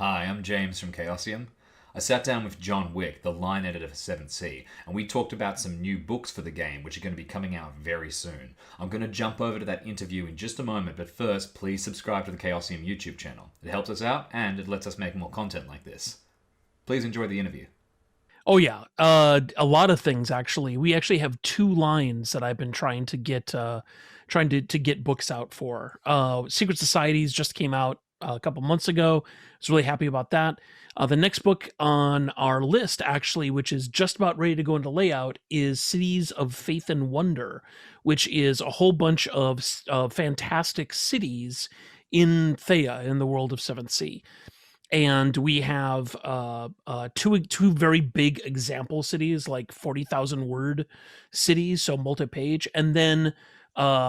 Hi, I'm James from Chaosium. I sat down with John Wick, the line editor for 7th Sea, and we talked about some new books for the game which are going to be coming out very soon. I'm going to jump over to that interview in just a moment, but first, please subscribe to the Chaosium YouTube channel. It helps us out and it lets us make more content like this. Please enjoy the interview. Oh yeah, a lot of things actually. We actually have two lines that I've been trying to get, trying to get books out for. Secret Societies just came out a couple months ago. I was really happy about that. The next book on our list, actually, which is just about ready to go into layout, is Cities of Faith and Wonder, which is a whole bunch of fantastic cities in Thea, in the world of Seventh Sea. And we have two very big example cities, like 40,000 word cities, so multi-page, and then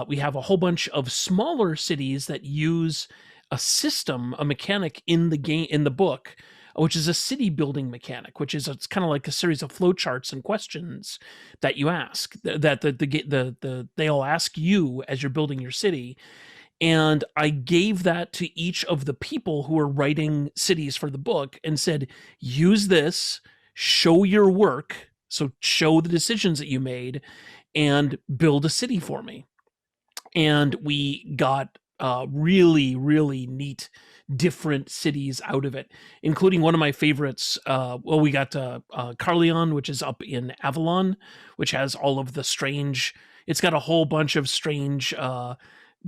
we have a whole bunch of smaller cities that use a system, a mechanic in the game, in the book, which is a city building mechanic, which is, it's kind of like a series of flowcharts and questions that you ask, that they'll ask you as you're building your city. And I gave that to each of the people who are writing cities for the book and said, use this, show your work, so show the decisions that you made, and build a city for me. And we got really, really neat different cities out of it, including one of my favorites. Well, we got Carleon, which is up in Avalon, which has all of the strange, it's got a whole bunch of strange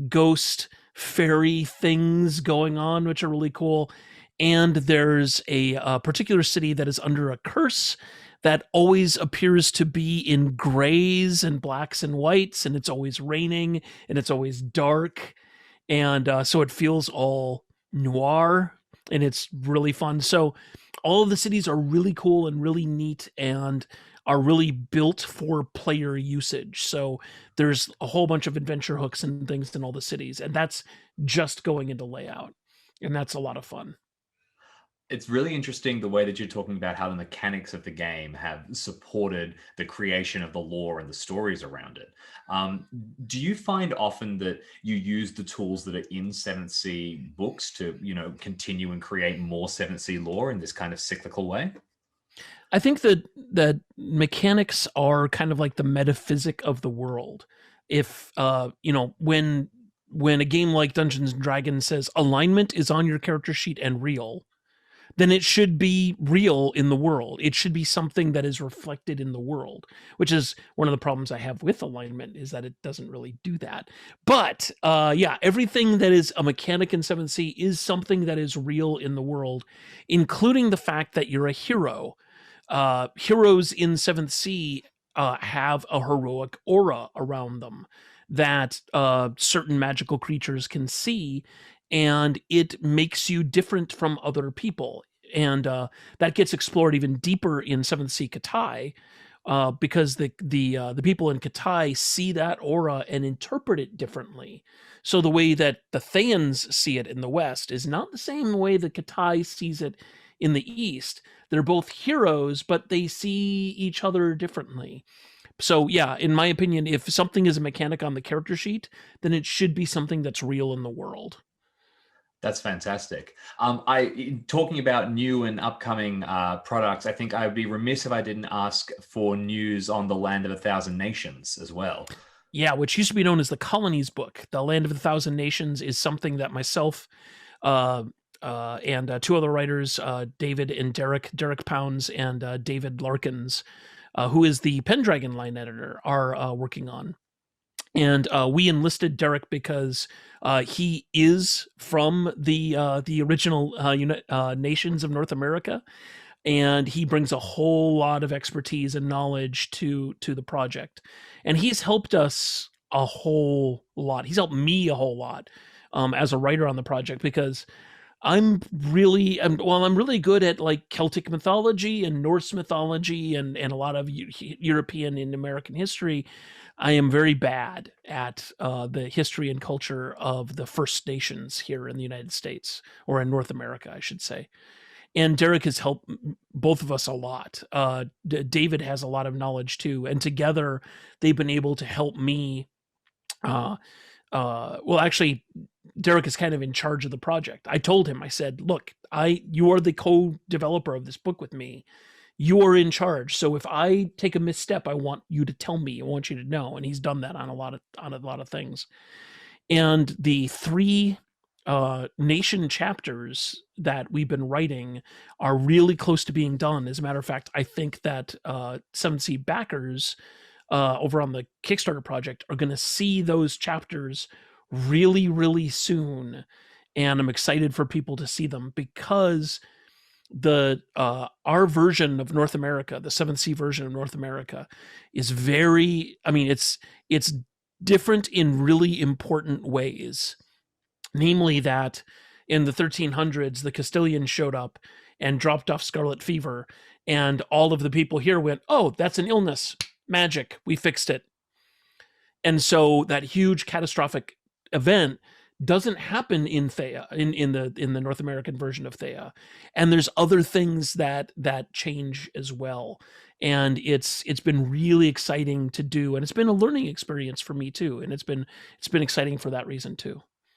ghost fairy things going on, which are really cool. And there's a particular city that is under a curse that always appears to be in grays and blacks and whites, and it's always raining and it's always dark. And so it feels all noir, and it's really fun. So all of the cities are really cool and really neat and are really built for player usage. So there's a whole bunch of adventure hooks and things in all the cities, and that's just going into layout, and that's a lot of fun. It's really interesting the way that you're talking about how the mechanics of the game have supported the creation of the lore and the stories around it. Um, do you find often that you use the tools that are in 7th Sea books to, continue and create more 7th Sea lore in this kind of cyclical way? I think that mechanics are kind of like the metaphysic of the world. If when a game like Dungeons and Dragons says alignment is on your character sheet and real, then it should be real in the world. It should be something that is reflected in the world, which is one of the problems I have with alignment, is that it doesn't really do that. But yeah, everything that is a mechanic in 7th Sea is something that is real in the world, including the fact that you're a hero. Heroes in 7th Sea have a heroic aura around them that certain magical creatures can see, and it makes you different from other people. And that gets explored even deeper in 7th Sea Katai, because the people in Katai see that aura and interpret it differently. So the way that the Thayans see it in the West is not the same way that Katai sees it in the East. They're both heroes, but they see each other differently. So yeah, in my opinion, if something is a mechanic on the character sheet, then it should be something that's real in the world. That's fantastic. Talking about new and upcoming products, I think I would be remiss if I didn't ask for news on the Land of a Thousand Nations as well. Yeah, which used to be known as the Colonies book. The Land of the Thousand Nations is something that myself uh, and two other writers, David and Derek Pounds and David Larkins, who is the Pendragon line editor, are working on. And we enlisted Derek because he is from the original nations of North America, and he brings a whole lot of expertise and knowledge to the project. And he's helped us a whole lot. He's helped me a whole lot as a writer on the project, because I'm really good at like Celtic mythology and Norse mythology and a lot of European and American history. I am very bad at the history and culture of the First Nations here in the United States, or in North America, I should say. And Derek has helped both of us a lot. David has a lot of knowledge too, and together they've been able to help me. Well, actually, Derek is kind of in charge of the project. I told him, I said, look, you are the co-developer of this book with me. You are in charge. So if I take a misstep, I want you to tell me. I want you to know. And he's done that on a lot of things. And the 3 nation chapters that we've been writing are really close to being done. As a matter of fact, I think that 7th backers over on the Kickstarter project are going to see those chapters really, really soon. And I'm excited for people to see them, because our version of North America, the 7th Sea version of North America, is very, I mean, it's different in really important ways. Namely that in the 1300s, the Castilians showed up and dropped off scarlet fever, and all of the people here went, oh, that's an illness. Magic. We fixed it. And so that huge catastrophic event doesn't happen in Thea, in the North American version of Thea. And there's other things that change as well. And it's been really exciting to do, and it's been a learning experience for me too. And it's been exciting for that reason too.